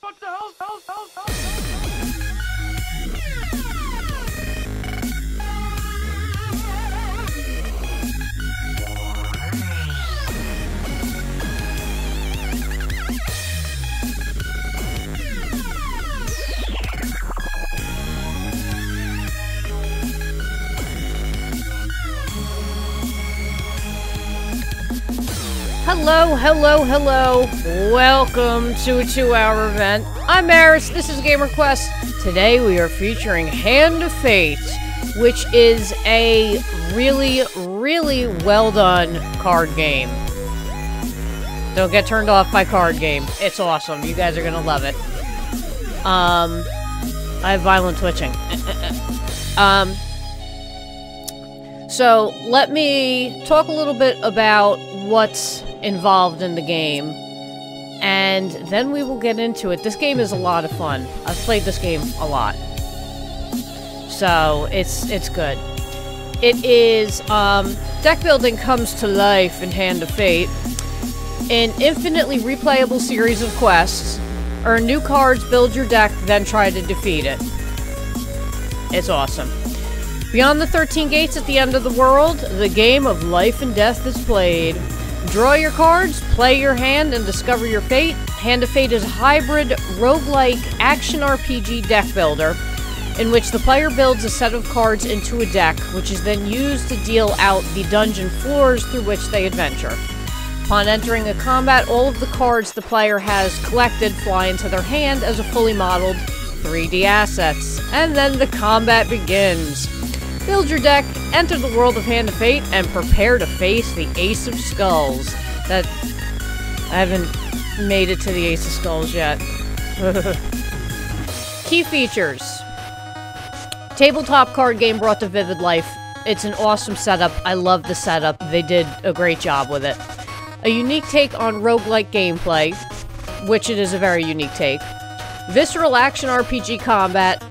What the hell? Hello, hello, hello. Welcome to a 2-hour event. I'm Maris, this is GamerQuest. Today we are featuring Hand of Fate, which is a really, really well done card game. Don't get turned off by card game. It's awesome. You guys are gonna love it. I have violent twitching. So, let me talk a little bit about what's involved in the game, and then we will get into it. This game is a lot of fun. I've played this game a lot. So, it's good. It is, deck building comes to life in Hand of Fate. An infinitely replayable series of quests. Earn new cards, build your deck, then try to defeat it. It's awesome. Beyond the 13 gates at the end of the world, the game of life and death is played. Draw your cards, play your hand, and discover your fate. Hand of Fate is a hybrid, roguelike, action RPG deck builder, in which the player builds a set of cards into a deck, which is then used to deal out the dungeon floors through which they adventure. Upon entering a combat, all of the cards the player has collected fly into their hand as a fully modeled 3D assets, and then the combat begins. Build your deck, enter the world of Hand of Fate, and prepare to face the Ace of Skulls. I haven't made it to the Ace of Skulls yet. Key features. Tabletop card game brought to vivid life. It's an awesome setup. I love the setup. They did a great job with it. A unique take on roguelike gameplay, which it is a very unique take. Visceral action RPG combat.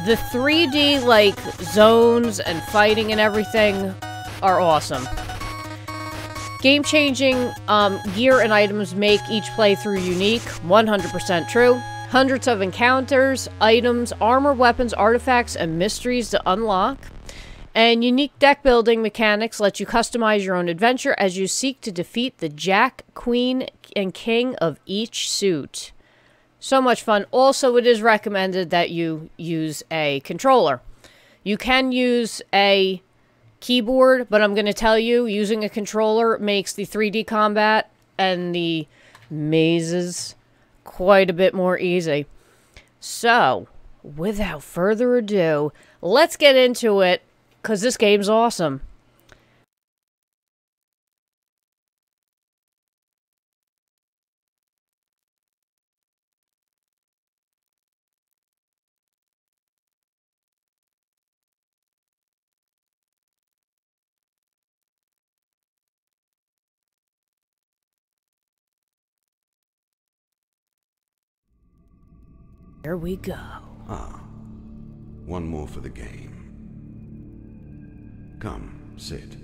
The 3D, like, zones and fighting and everything are awesome. Game-changing gear and items make each playthrough unique, 100% true. Hundreds of encounters, items, armor, weapons, artifacts, and mysteries to unlock. And unique deck building mechanics let you customize your own adventure as you seek to defeat the Jack, Queen, and King of each suit. So much fun. Also, it is recommended that you use a controller. You can use a keyboard, but I'm going to tell you, using a controller makes the 3D combat and the mazes quite a bit more easy. So, without further ado, let's get into it, because this game's awesome. Here we go. Ah, one more for the game. Come, sit.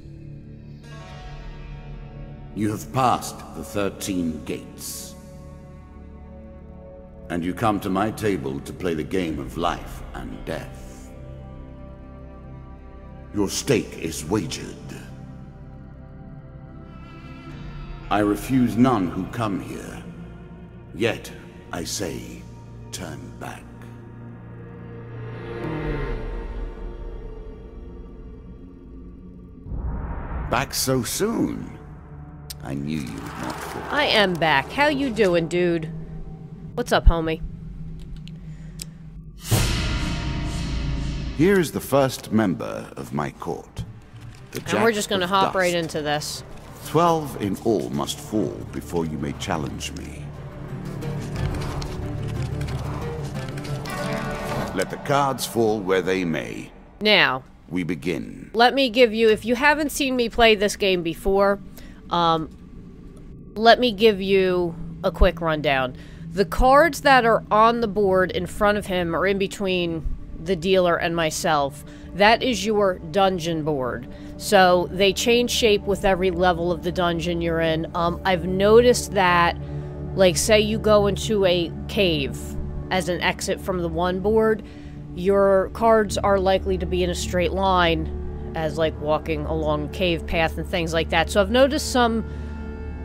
You have passed the 13 gates. And you come to my table to play the game of life and death. Your stake is wagered. I refuse none who come here. Yet, I say, turn back. Back so soon? I knew you would not fall. I am back. How you doing, dude? What's up, homie? Here is the first member of my court. The And we're just Jack gonna of hop right Dust. into this. 12 in all must fall before you may challenge me. Let the cards fall where they may. Now, We begin. let me give you, if you haven't seen me play this game before, let me give you a quick rundown. The cards that are on the board in front of him or in between the dealer and myself, that is your dungeon board. So they change shape with every level of the dungeon you're in. I've noticed that, like, say you go into a cave as an exit from the one board, your cards are likely to be in a straight line as like walking along a cave path and things like that. So I've noticed some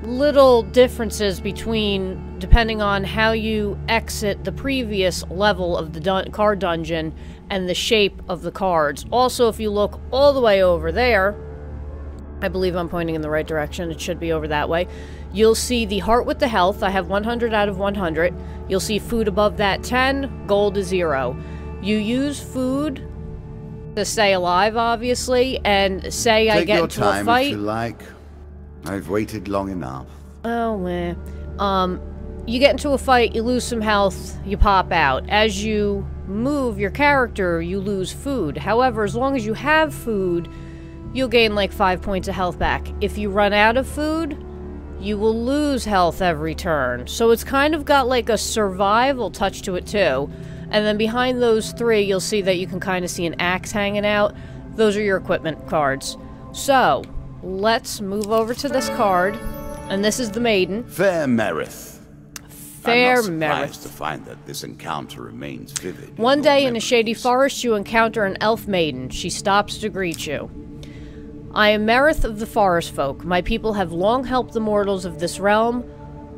little differences between depending on how you exit the previous level of the card dungeon and the shape of the cards. Also, if you look all the way over there, I believe I'm pointing in the right direction, it should be over that way, you'll see the heart with the health. I have 100 out of 100. You'll see food above that 10, gold is 0. You use food to stay alive, obviously, and say I get into a fight. Take your time if you like. I've waited long enough. Oh, man. You get into a fight, you lose some health, you pop out. As you move your character, you lose food. However, as long as you have food, you'll gain like 5 points of health back. If you run out of food, you will lose health every turn. So it's kind of got like a survival touch to it too. And then behind those 3, you'll see that you can kind of see an axe hanging out. Those are your equipment cards. So let's move over to this card, and this is the maiden. Fair Merith. Fair I'm not surprised Merith. to find that this encounter remains vivid. One day in a shady forest, you encounter an elf maiden. She stops to greet you. I am Merith of the Forest Folk. My people have long helped the mortals of this realm.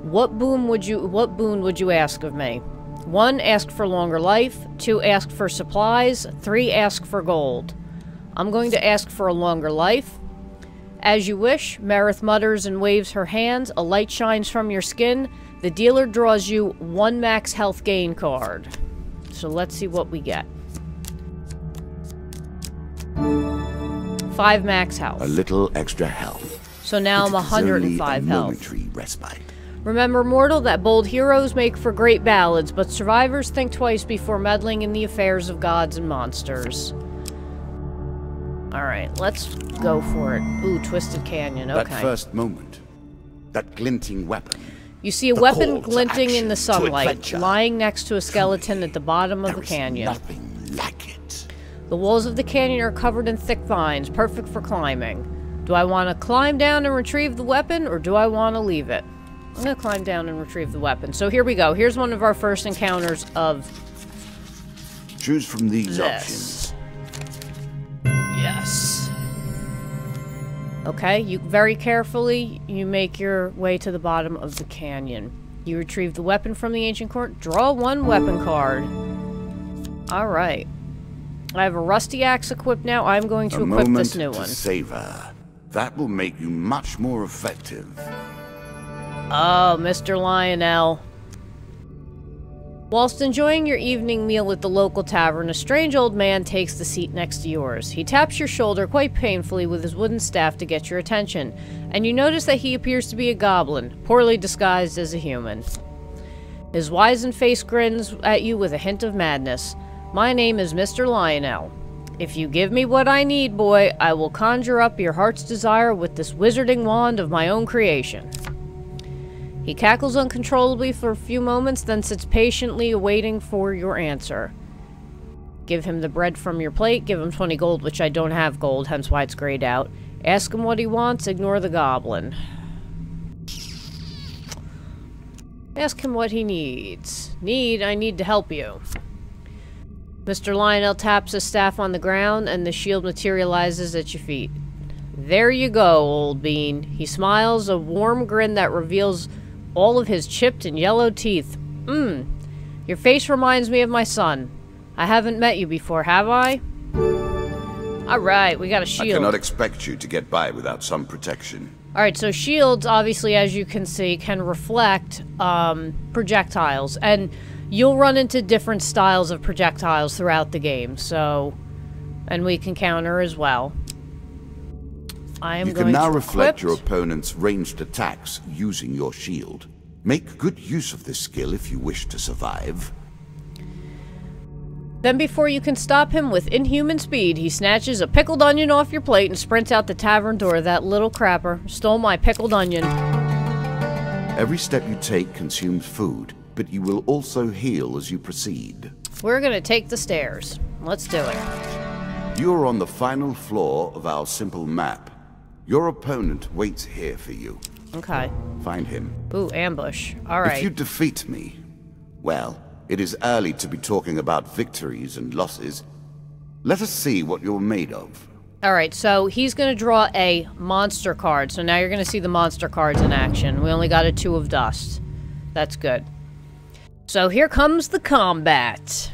What boon would you ask of me? 1, ask for longer life. 2, ask for supplies. 3, ask for gold. I'm going to ask for a longer life. As you wish, Merith mutters and waves her hands. A light shines from your skin. The dealer draws you 1 max health gain card. So let's see what we get. 5 max health. A little extra health. So now I'm 105 health. Momentary respite. Remember, mortal, that bold heroes make for great ballads, but survivors think twice before meddling in the affairs of gods and monsters. Alright, let's go for it. Ooh, Twisted Canyon, okay. That first moment. That glinting weapon. You see a weapon glinting in the sunlight, lying next to a skeleton at the bottom of the canyon. Nothing like it. The walls of the canyon are covered in thick vines, perfect for climbing. Do I want to climb down and retrieve the weapon, or do I want to leave it? I'm going to climb down and retrieve the weapon. So here we go. Here's one of our first encounters of Choose from these options. Yes. Okay, you very carefully, you make your way to the bottom of the canyon. You retrieve the weapon from the ancient court. Draw 1 weapon card. Alright. I have a rusty axe equipped now. I'm going to equip this new one. Savor. That will make you much more effective. Oh, Mr. Lionel. Whilst enjoying your evening meal at the local tavern, a strange old man takes the seat next to yours. He taps your shoulder quite painfully with his wooden staff to get your attention, and you notice that he appears to be a goblin, poorly disguised as a human. His wizened face grins at you with a hint of madness. My name is Mr. Lionel. If you give me what I need, boy, I will conjure up your heart's desire with this wizarding wand of my own creation. He cackles uncontrollably for a few moments, then sits patiently awaiting for your answer. Give him the bread from your plate, give him 20 gold, which I don't have gold, hence why it's grayed out. Ask him what he wants, ignore the goblin. Ask him what he needs. I need to help you. Mr. Lionel taps his staff on the ground, and the shield materializes at your feet. There you go, old bean. He smiles, a warm grin that reveals all of his chipped and yellow teeth. Your face reminds me of my son. I haven't met you before, have I? Alright, we got a shield. I cannot expect you to get by without some protection. Alright, so shields, obviously, as you can see, can reflect projectiles. And you'll run into different styles of projectiles throughout the game, so... And we can counter as well. You can now reflect your opponent's ranged attacks using your shield. Make good use of this skill if you wish to survive. Then before you can stop him with inhuman speed, he snatches a pickled onion off your plate and sprints out the tavern door. That little crapper stole my pickled onion. Every step you take consumes food, but you will also heal as you proceed. We're gonna take the stairs. Let's do it. You are on the final floor of our simple map. Your opponent waits here for you. Okay. Find him. Ooh, ambush. Alright. If you defeat me, well, It is early to be talking about victories and losses. Let us see what you're made of. Alright, so he's going to draw a monster card. So now you're going to see the monster cards in action. We only got a 2 of dust. That's good. So here comes the combat.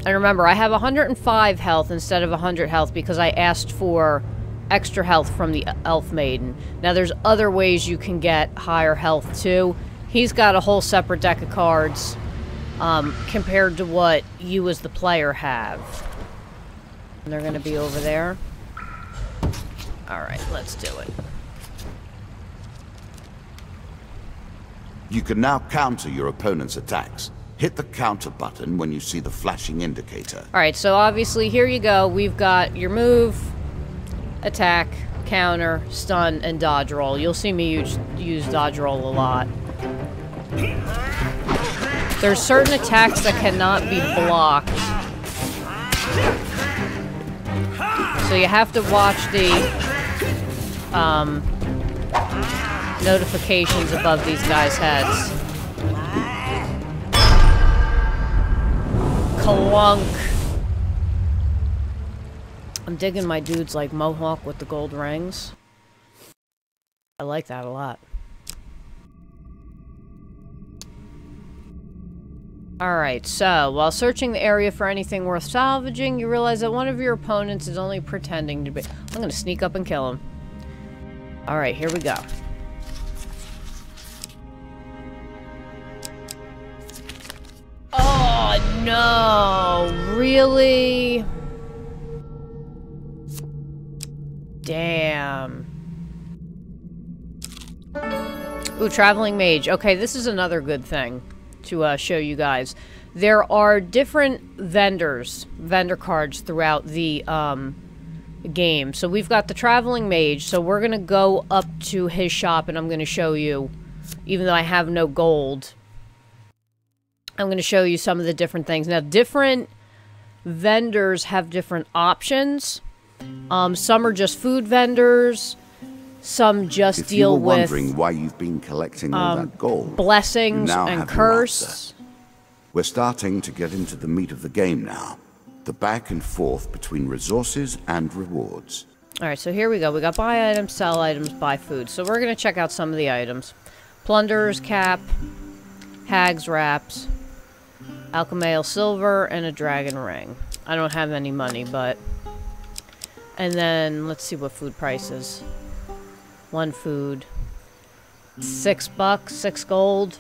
And remember, I have 105 health instead of 100 health because I asked for extra health from the Elf Maiden. Now, there's other ways you can get higher health, too. He's got a whole separate deck of cards compared to what you as the player have. And they're going to be over there. Alright, let's do it. You can now counter your opponent's attacks. Hit the counter button when you see the flashing indicator. Alright, so obviously here you go. We've got your move, attack, counter, stun, and dodge roll. You'll see me use dodge roll a lot. There's certain attacks that cannot be blocked. So you have to watch the notifications above these guys' heads. Clunk. I'm digging my dude's like mohawk with the gold rings. I like that a lot. Alright, so while searching the area for anything worth salvaging, you realize that one of your opponents is only pretending to be... I'm gonna sneak up and kill him. Alright, here we go. Oh, no! Really? Damn. Ooh, Traveling Mage. Okay, this is another good thing to show you guys. There are different vendor cards throughout the game. So we've got the Traveling Mage, so we're gonna go up to his shop and I'm gonna show you, even though I have no gold, I'm gonna show you some of the different things. Now, different vendors have different options. Some are just food vendors. Some just deal with... If you were wondering why you've been collecting all that gold, blessings and curse. We're starting to get into the meat of the game now. The back and forth between resources and rewards. Alright, so here we go. We got buy items, sell items, buy food. So we're going to check out some of the items. Plunderer's Cap, Hag's Wraps, Alchemail Silver, and a Dragon Ring. I don't have any money, but... And then, let's see what food prices. 1 food. $6, 6 gold.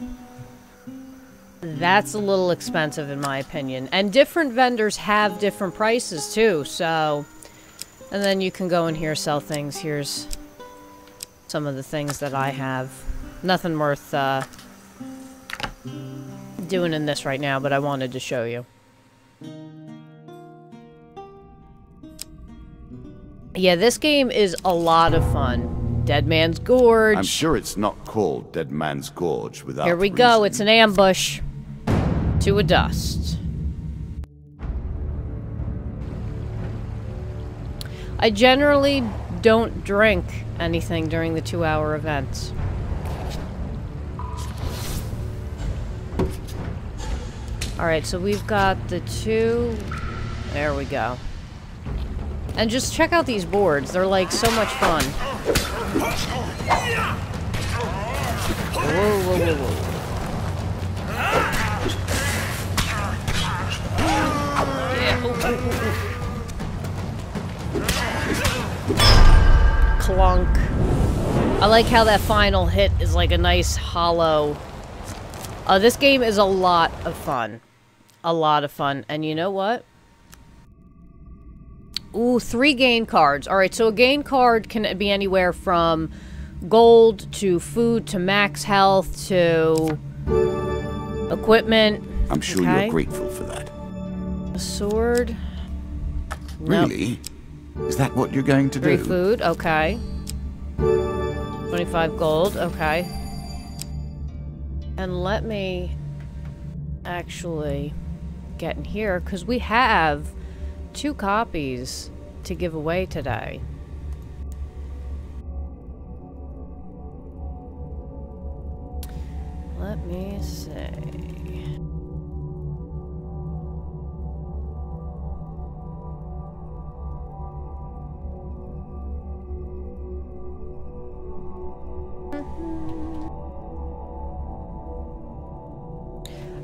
That's a little expensive in my opinion. And different vendors have different prices too, so... And then you can go in here, sell things. Here's some of the things that I have. Nothing worth doing in this right now, but I wanted to show you. Yeah, this game is a lot of fun. Dead Man's Gorge. I'm sure it's not called Dead Man's Gorge without Here we go, it's an ambush. 2 of dust. I generally don't drink anything during the 2-hour events. Alright, so we've got the 2... There we go. And just check out these boards. They're like so much fun. Whoa, whoa, whoa, whoa. Yeah. Clunk. I like how that final hit is like a nice hollow. This game is a lot of fun. A lot of fun. And you know what? Ooh, 3 gain cards. Alright, so a gain card can be anywhere from gold to food to max health to equipment. I'm sure you're grateful for that. A sword. Really? Nope. Is that what you're going to do? 3 food, okay. 25 gold, okay. And let me actually get in here, because we have 2 copies to give away today. let me see.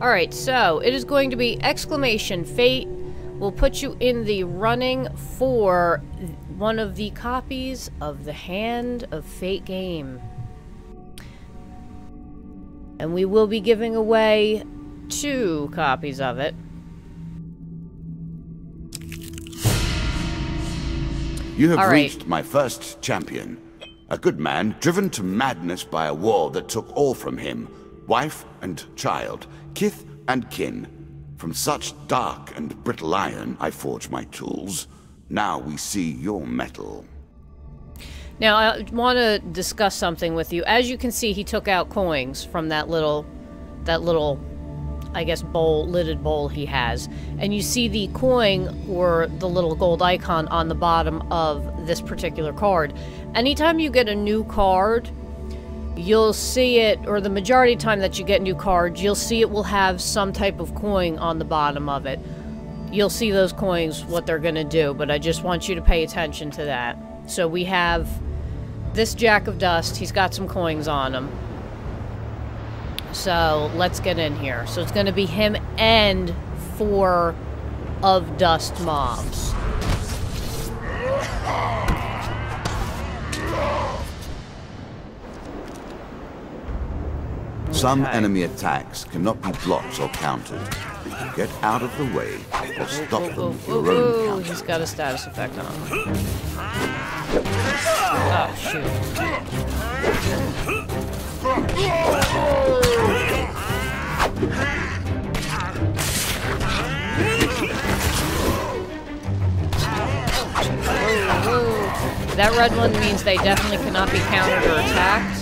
Alright, so it is going to be exclamation fate. Will put you in the running for one of the copies of the Hand of Fate game. And we will be giving away 2 copies of it. You have reached my first champion. A good man, driven to madness by a war that took all from him. Wife and child, kith and kin. From such dark and brittle iron I forge my tools. Now we see your metal. Now, I want to discuss something with you. As you can see, he took out coins from that little, I guess, bowl, lidded bowl he has. And you see the coin, or the little gold icon on the bottom of this particular card. Anytime you get a new card, you'll see it, or the majority of the time that you get new cards, you'll see it will have some type of coin on the bottom of it. You'll see those coins, what they're going to do, but I just want you to pay attention to that. So we have this Jack of Dust. He's got some coins on him. So let's get in here. So it's going to be him and 4 of Dust mobs. Some enemy attacks cannot be blocked or countered. Get out of the way or stop them with your own counter. He's got a status effect on him. Oh, shoot. That red one means they definitely cannot be countered or attacked.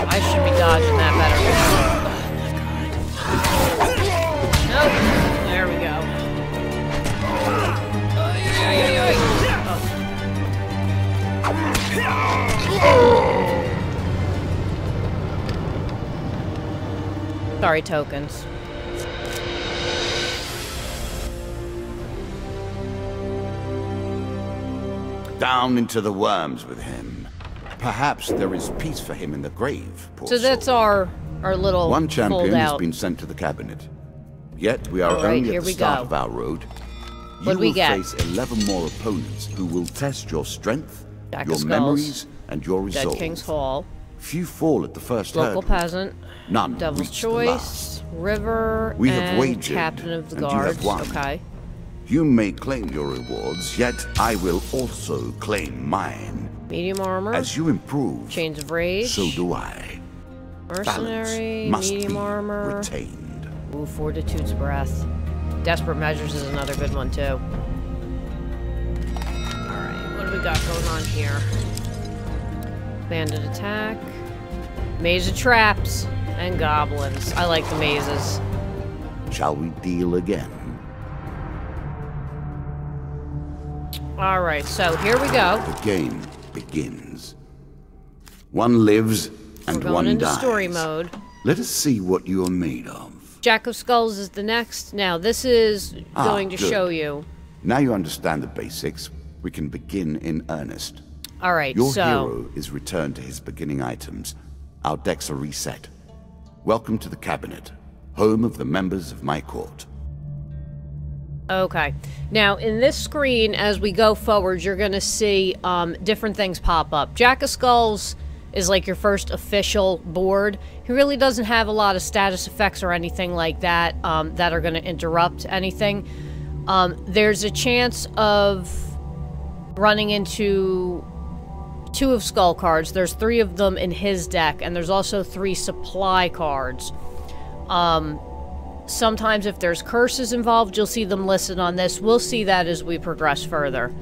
I should be dodging that better. Nope. There we go. Sorry, tokens. Down into the worms with him. Perhaps there is peace for him in the grave, poor So that's our little One champion has fold-out. been sent to the cabinet. Yet we are only at the start of our road. You will face 11 more opponents who will test your strength, Jack your of memories, Skulls, and your Dead resolve. King's Hall, Few fall at the first Local hurdle. Peasant, None Devil's reach the Choice, last. River, We have and wagered, Captain of the and you Guards. have won. Okay. You may claim your rewards, yet I will also claim mine. Medium armor. As you improve, Chains of Rage. so do I. Mercenary, Balance must medium be armor. retained. Ooh, Fortitude's Breath. Desperate Measures is another good one, too. Alright, what do we got going on here? Bandit Attack. Maze of Traps. And Goblins. I like the mazes. Shall we deal again? Alright, so here we go. The game begins. One lives and We're going one into dies. story mode. Let us see what you are made of. Jack of Skulls is the next. Now, this is going to good. show you. Now you understand the basics, we can begin in earnest. Alright, Your so... hero is returned to his beginning items. Our decks are reset. Welcome to the cabinet, home of the members of my court. Okay. Now, in this screen, as we go forward, you're going to see different things pop up. Jack of Skulls is like your first official board. He really doesn't have a lot of status effects or anything like that that are going to interrupt anything. There's a chance of running into 2 of Skull cards. There's 3 of them in his deck, and there's also 3 supply cards. Sometimes if there's curses involved, you'll see them listed on this. We'll see that as we progress further.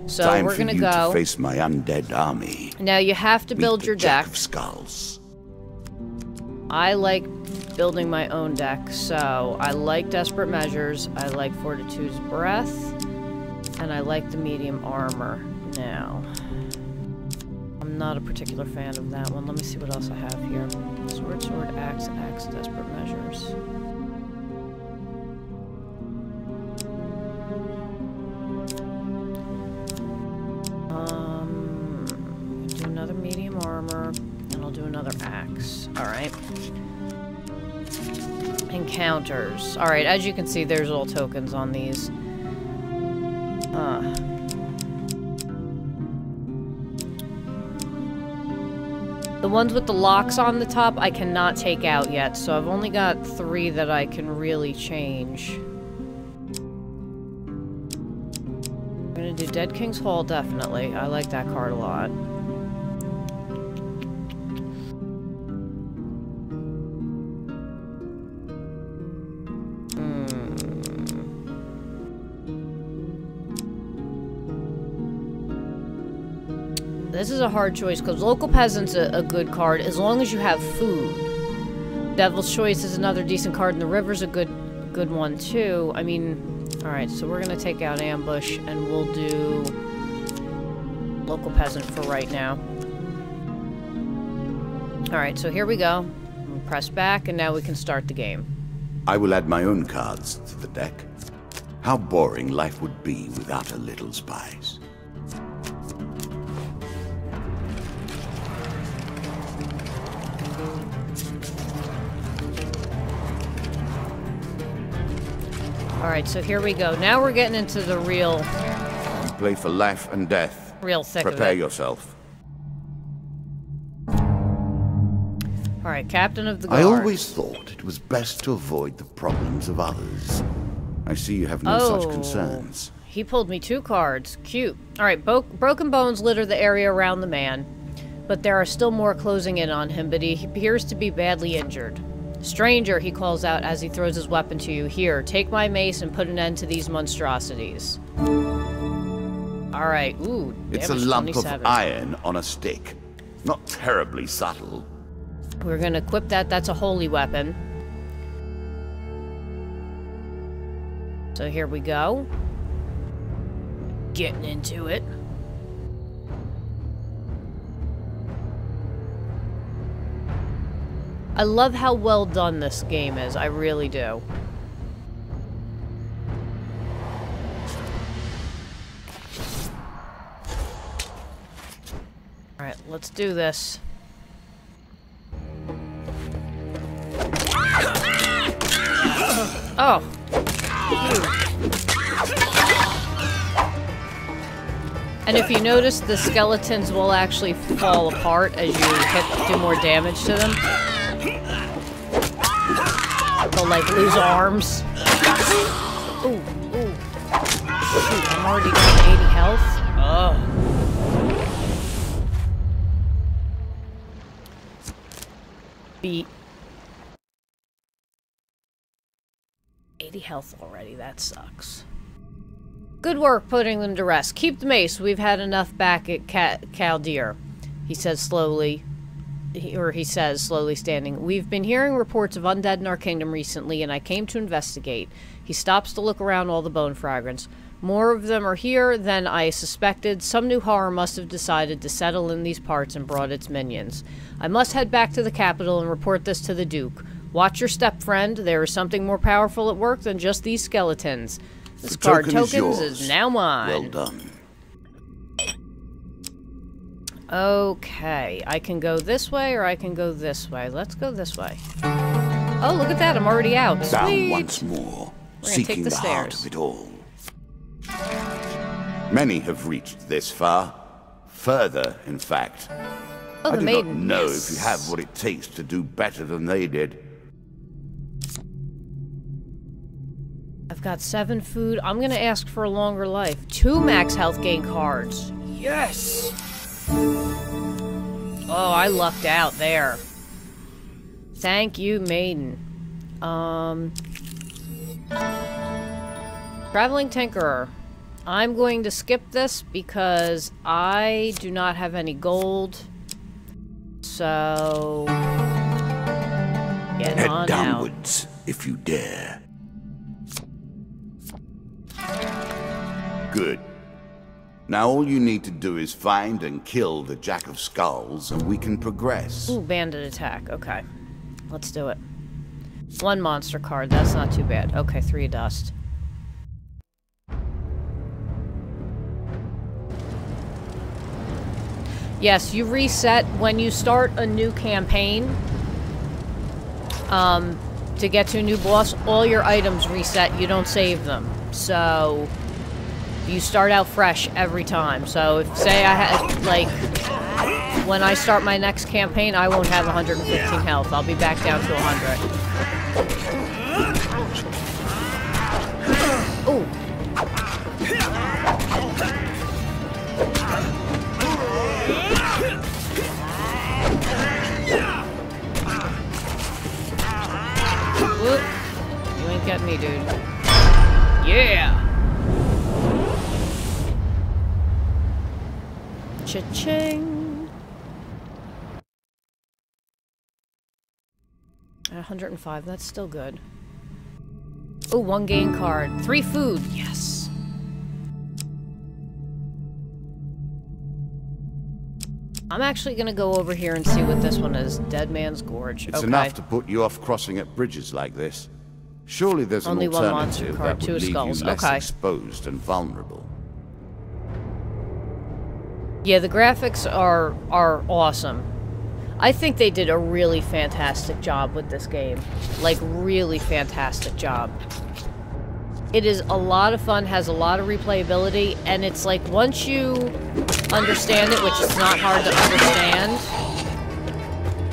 So Time we're gonna for you go. To face my undead army. Now you have to build your Jack deck. of Skulls. I like building my own deck, so I like Desperate Measures, I like Fortitude's Breath, and I like the medium armor. Now, I'm not a particular fan of that one. Let me see what else I have here. Sword, sword, axe, axe, Desperate Measures. Do another medium armor, and I'll do another axe. Alright. Encounters. Alright, as you can see, there's all tokens on these. The ones with the locks on the top, I cannot take out yet, so I've only got 3 that I can really change. I'm gonna do Dead King's Hall, definitely. I like that card a lot. This is a hard choice, because Local Peasant's a good card, as long as you have food. Devil's Choice is another decent card, and the River's a good one, too. I mean, alright, so we're gonna take out Ambush, and we'll do Local Peasant for right now. Alright, so here we go. We'll press back, and now we can start the game. I will add my own cards to the deck. How boring life would be without a little spice. Alright, so here we go. Now we're getting into the real... Play for life and death. Real thick of it. Prepare yourself. Alright, Captain of the Guard. I always thought it was best to avoid the problems of others. I see you have no such concerns. He pulled me 2 cards. Cute. Alright, broken bones litter the area around the man, but there are still more closing in on him, but he appears to be badly injured. Stranger, he calls out as he throws his weapon to you. Here, take my mace and put an end to these monstrosities. Alright, ooh, it's a lump of iron on a stick. Not terribly subtle. We're gonna equip that. That's a holy weapon. So here we go. Getting into it. I love how well done this game is. I really do. Alright, let's do this. Oh. And if you notice, the skeletons will actually fall apart as you do more damage to them. They'll, like, lose arms. Ooh, ooh. Shoot, I'm already down to 80 health. Ugh. Beat. 80 health already, that sucks. Good work putting them to rest. Keep the mace. We've had enough back at Caldeer, he says slowly. He says, slowly standing. We've been hearing reports of undead in our kingdom recently, and I came to investigate. He stops to look around all the bone fragments. More of them are here than I suspected. Some new horror must have decided to settle in these parts and brought its minions. I must head back to the capital and report this to the Duke. Watch your step, friend. There is something more powerful at work than just these skeletons. This card tokens is now mine. Well done. Okay, I can go this way or I can go this way. Let's go this way. Oh, look at that, I'm already out. Sweet. Down once more, seeking the heart of it all. Many have reached this far. Further, in fact. Oh, I do not know if you have what it takes to do better than they did. I've got 7 food. I'm gonna ask for a longer life. 2 max health gain cards. Yes! Oh, I lucked out there. Thank you, maiden. Traveling Tinkerer. I'm going to skip this because I do not have any gold. So... Get Head on downwards, if you dare. Good. Now all you need to do is find and kill the Jack of Skulls, and we can progress. Ooh, bandit attack. Okay. Let's do it. 1 monster card. That's not too bad. Okay, 3 dust. Yes, you reset when you start a new campaign. To get to a new boss, all your items reset. You don't save them. So, you start out fresh every time. So, if, say I had, like, when I start my next campaign, I won't have 115 health. I'll be back down to 100. Ooh. Whoop. You ain't getting me, dude. Yeah! Cha-ching! At 105, that's still good. Oh, 1 gain card. 3 food, yes! I'm actually gonna go over here and see what this one is. Dead Man's Gorge. It's enough to put you off crossing at bridges like this. Surely there's an alternative that would leave you less exposed and vulnerable. Yeah, the graphics are awesome. I think they did a really fantastic job with this game. Like, really fantastic job. It is a lot of fun, has a lot of replayability, and it's like, once you understand it, which is not hard to understand,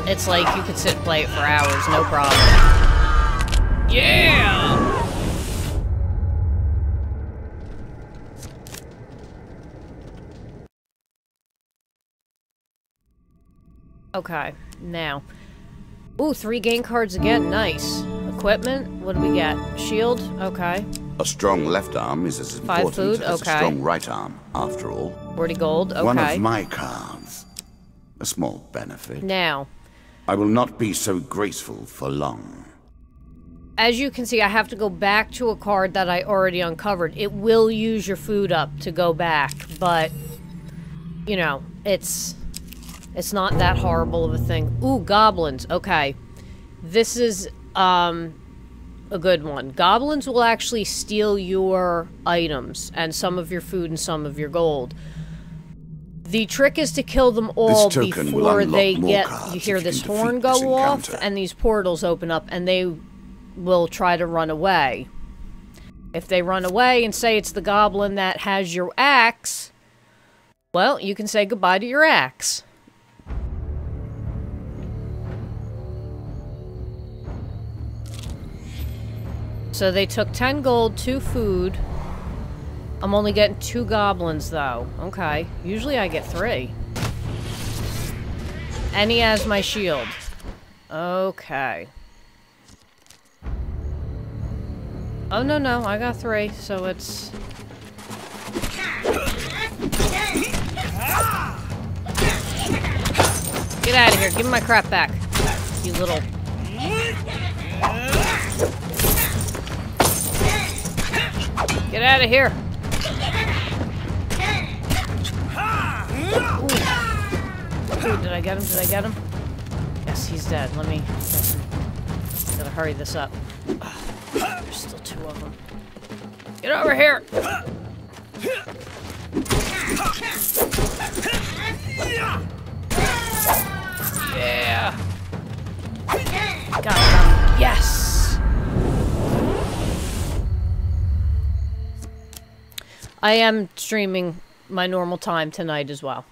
it's like you could sit and play it for hours, no problem. Yeah! Okay, now. Ooh, 3 gain cards again, nice. Equipment, what do we get? Shield, okay. A strong left arm is as important 5 food, as okay. a strong right arm, after all. 40 gold, okay. One of my cards. A small benefit. Now. I will not be so graceful for long. As you can see, I have to go back to a card that I already uncovered. It will use your food up to go back, but, you know, it's not that horrible of a thing. Ooh, goblins, okay. This is, a good one. Goblins will actually steal your items, and some of your food and some of your gold. The trick is to kill them all before they get... You hear this horn go off, and these portals open up, and they will try to run away. If they run away and say it's the goblin that has your axe, well, you can say goodbye to your axe. So they took 10 gold, 2 food. I'm only getting 2 goblins, though. Okay. Usually I get 3. And he has my shield. Okay. Oh, no, no. I got 3, so it's... Get out of here. Give me my crap back. You little... Get out of here! Ooh, did I get him? Did I get him? Yes, he's dead. Let me... Gotta hurry this up. There's still 2 of them. Get over here! Yeah! Got him. Yes! I am streaming my normal time tonight as well.